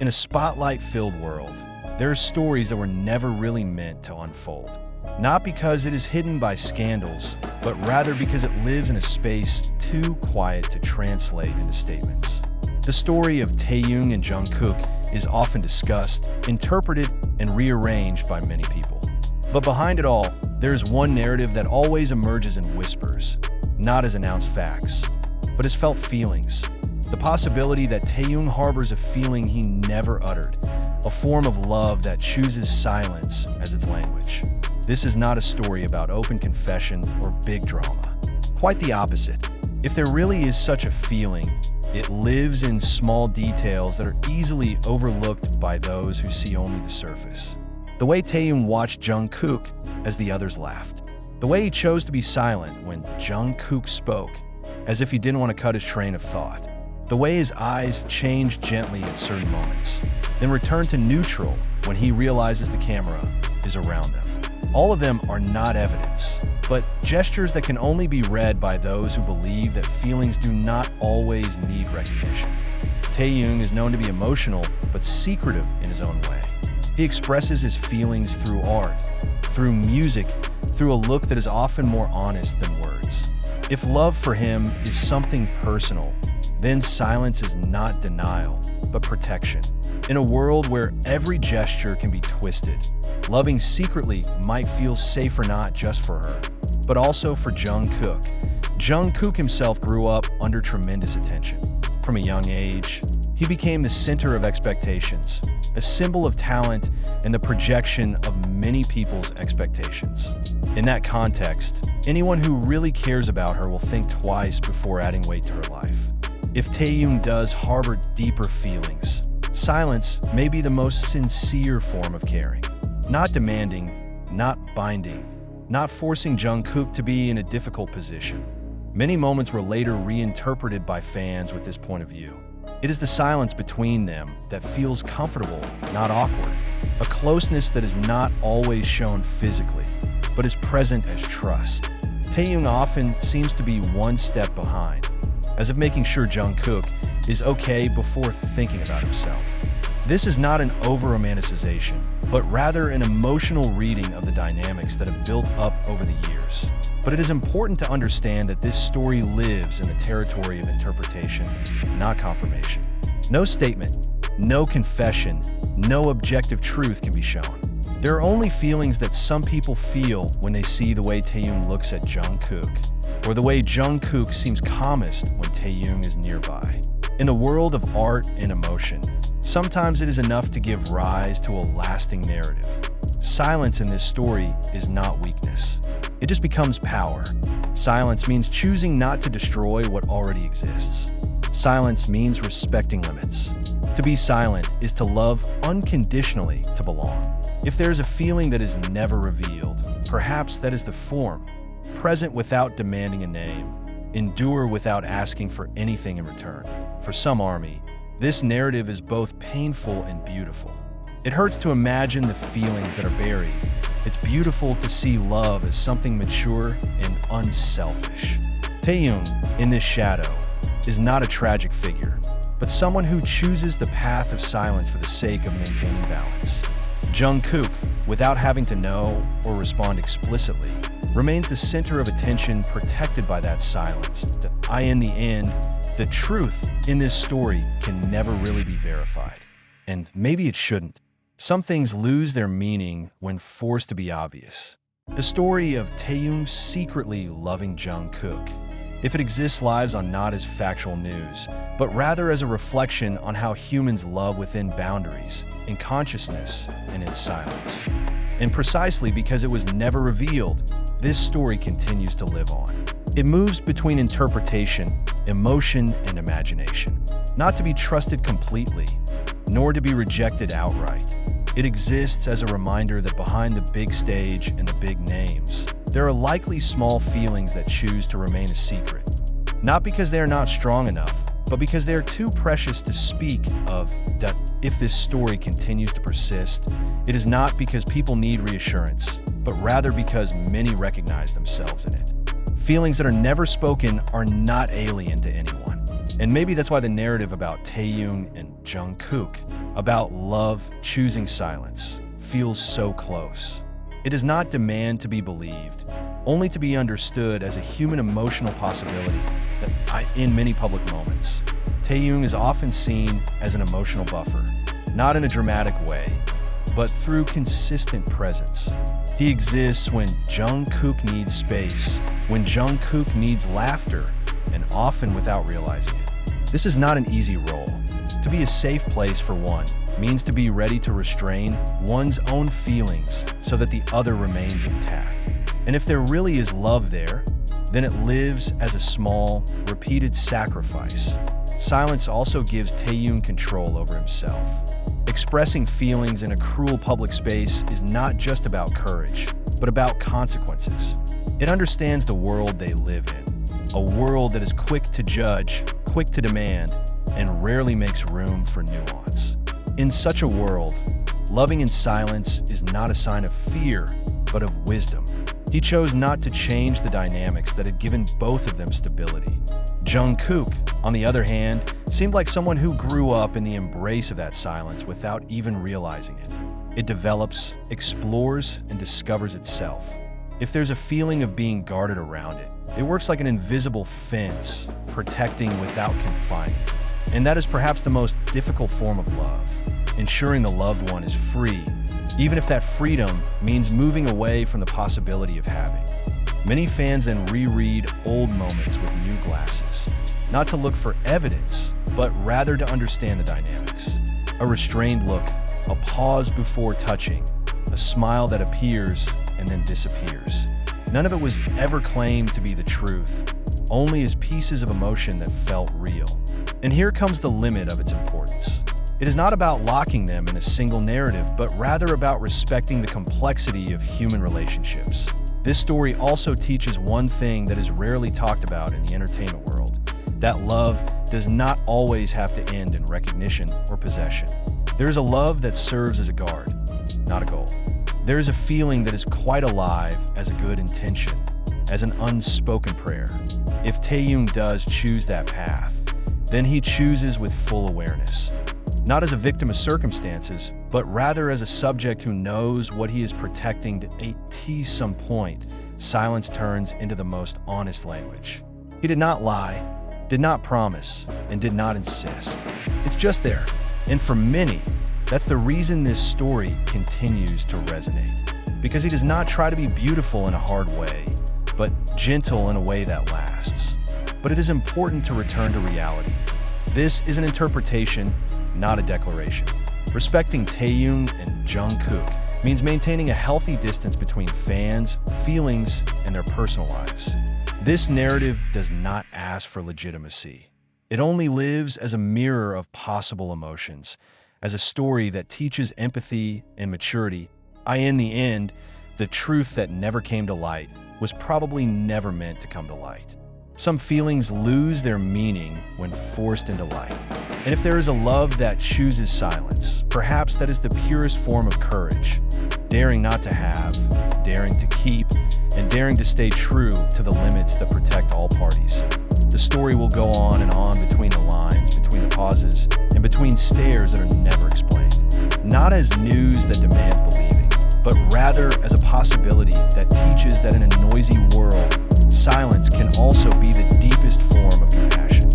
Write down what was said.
In a spotlight-filled world, there are stories that were never really meant to unfold. Not because it is hidden by scandals, but rather because it lives in a space too quiet to translate into statements. The story of Taehyung and Jungkook is often discussed, interpreted, and rearranged by many people. But behind it all, there is one narrative that always emerges in whispers, not as announced facts, but as felt feelings. The possibility that Taehyung harbors a feeling he never uttered, a form of love that chooses silence as its language. This is not a story about open confession or big drama. Quite the opposite. If there really is such a feeling, it lives in small details that are easily overlooked by those who see only the surface. The way Taehyung watched Jungkook as the others laughed. The way he chose to be silent when Jungkook spoke, as if he didn't want to cut his train of thought. The way his eyes changed gently at certain moments, then return to neutral when he realizes the camera is around them. All of them are not evidence, but gestures that can only be read by those who believe that feelings do not always need recognition. Taehyung is known to be emotional, but secretive in his own way. He expresses his feelings through art, through music, through a look that is often more honest than words. If love for him is something personal, then silence is not denial, but protection. In a world where every gesture can be twisted, loving secretly might feel safer not just for her, but also for Jungkook. Jungkook himself grew up under tremendous attention. From a young age, he became the center of expectations, a symbol of talent and the projection of many people's expectations. In that context, anyone who really cares about her will think twice before adding weight to her life. If Taehyung does harbor deeper feelings, silence may be the most sincere form of caring. Not demanding, not binding, not forcing Jungkook to be in a difficult position. Many moments were later reinterpreted by fans with this point of view. It is the silence between them that feels comfortable, not awkward. A closeness that is not always shown physically, but is present as trust. Taehyung often seems to be one step behind, as if making sure Jungkook is okay before thinking about himself. This is not an over-romanticization, but rather an emotional reading of the dynamics that have built up over the years. But it is important to understand that this story lives in the territory of interpretation, not confirmation. No statement, no confession, no objective truth can be shown. There are only feelings that some people feel when they see the way Taehyung looks at Jungkook, or the way Jungkook seems calmest when Taehyung is nearby. In the world of art and emotion, sometimes it is enough to give rise to a lasting narrative. Silence in this story is not weakness. It just becomes power. Silence means choosing not to destroy what already exists. Silence means respecting limits. To be silent is to love unconditionally, to belong. If there is a feeling that is never revealed, perhaps that is the form. Present without demanding a name. Endure without asking for anything in return. For some army, this narrative is both painful and beautiful. It hurts to imagine the feelings that are buried. It's beautiful to see love as something mature and unselfish. Taehyung, in this shadow, is not a tragic figure, but someone who chooses the path of silence for the sake of maintaining balance. Jungkook, without having to know or respond explicitly, remains the center of attention, protected by that silence. In the end, the truth in this story can never really be verified. And maybe it shouldn't. Some things lose their meaning when forced to be obvious. The story of Taehyung secretly loving Jungkook, if it exists, lives on not as factual news, but rather as a reflection on how humans love within boundaries, in consciousness, and in silence. And precisely because it was never revealed, this story continues to live on. It moves between interpretation, emotion, and imagination, not to be trusted completely, nor to be rejected outright. It exists as a reminder that behind the big stage and the big names, there are likely small feelings that choose to remain a secret. Not because they are not strong enough, but because they are too precious to speak of. That if this story continues to persist, it is not because people need reassurance, but rather because many recognize themselves in it. Feelings that are never spoken are not alien to anyone. And maybe that's why the narrative about Taehyung and Jungkook, about love choosing silence, feels so close. It does not demand to be believed, only to be understood as a human emotional possibility in many public moments. Taehyung is often seen as an emotional buffer, not in a dramatic way, but through consistent presence. He exists when Jungkook needs space, when Jungkook needs laughter, and often without realizing it. This is not an easy role. To be a safe place for one means to be ready to restrain one's own feelings so that the other remains intact. And if there really is love there, then it lives as a small, repeated sacrifice. Silence also gives Taehyung control over himself. Expressing feelings in a cruel public space is not just about courage, but about consequences. It understands the world they live in, a world that is quick to judge, quick to demand, and rarely makes room for nuance. In such a world, loving in silence is not a sign of fear, but of wisdom. He chose not to change the dynamics that had given both of them stability. Jungkook, on the other hand, seemed like someone who grew up in the embrace of that silence without even realizing it. It develops, explores, and discovers itself. If there's a feeling of being guarded around it, it works like an invisible fence, protecting without confining. And that is perhaps the most difficult form of love, ensuring the loved one is free, even if that freedom means moving away from the possibility of having. Many fans then reread old moments with new glasses, not to look for evidence, but rather to understand the dynamics. A restrained look, a pause before touching, a smile that appears and then disappears. None of it was ever claimed to be the truth, only as pieces of emotion that felt real. And here comes the limit of its importance. It is not about locking them in a single narrative, but rather about respecting the complexity of human relationships. This story also teaches one thing that is rarely talked about in the entertainment world, that love does not always have to end in recognition or possession. There is a love that serves as a guard, not a goal. There is a feeling that is quite alive as a good intention, as an unspoken prayer. If Taehyung does choose that path, then he chooses with full awareness. Not as a victim of circumstances, but rather as a subject who knows what he is protecting. At some point, silence turns into the most honest language. He did not lie, did not promise, and did not insist. It's just there. And for many, that's the reason this story continues to resonate. Because he does not try to be beautiful in a hard way, but gentle in a way that lasts. But it is important to return to reality. This is an interpretation, not a declaration. Respecting Taehyung and Jungkook means maintaining a healthy distance between fans, feelings, and their personal lives. This narrative does not ask for legitimacy. It only lives as a mirror of possible emotions, as a story that teaches empathy and maturity. In the end, the truth that never came to light was probably never meant to come to light. Some feelings lose their meaning when forced into light. And if there is a love that chooses silence, perhaps that is the purest form of courage, daring not to have, daring to keep, and daring to stay true to the limits that protect all parties. The story will go on and on between the lines, between the pauses, and between stares that are never explained. Not as news that demands believing, but rather as a possibility that teaches that in a noisy world, silence can also be the deepest form of compassion.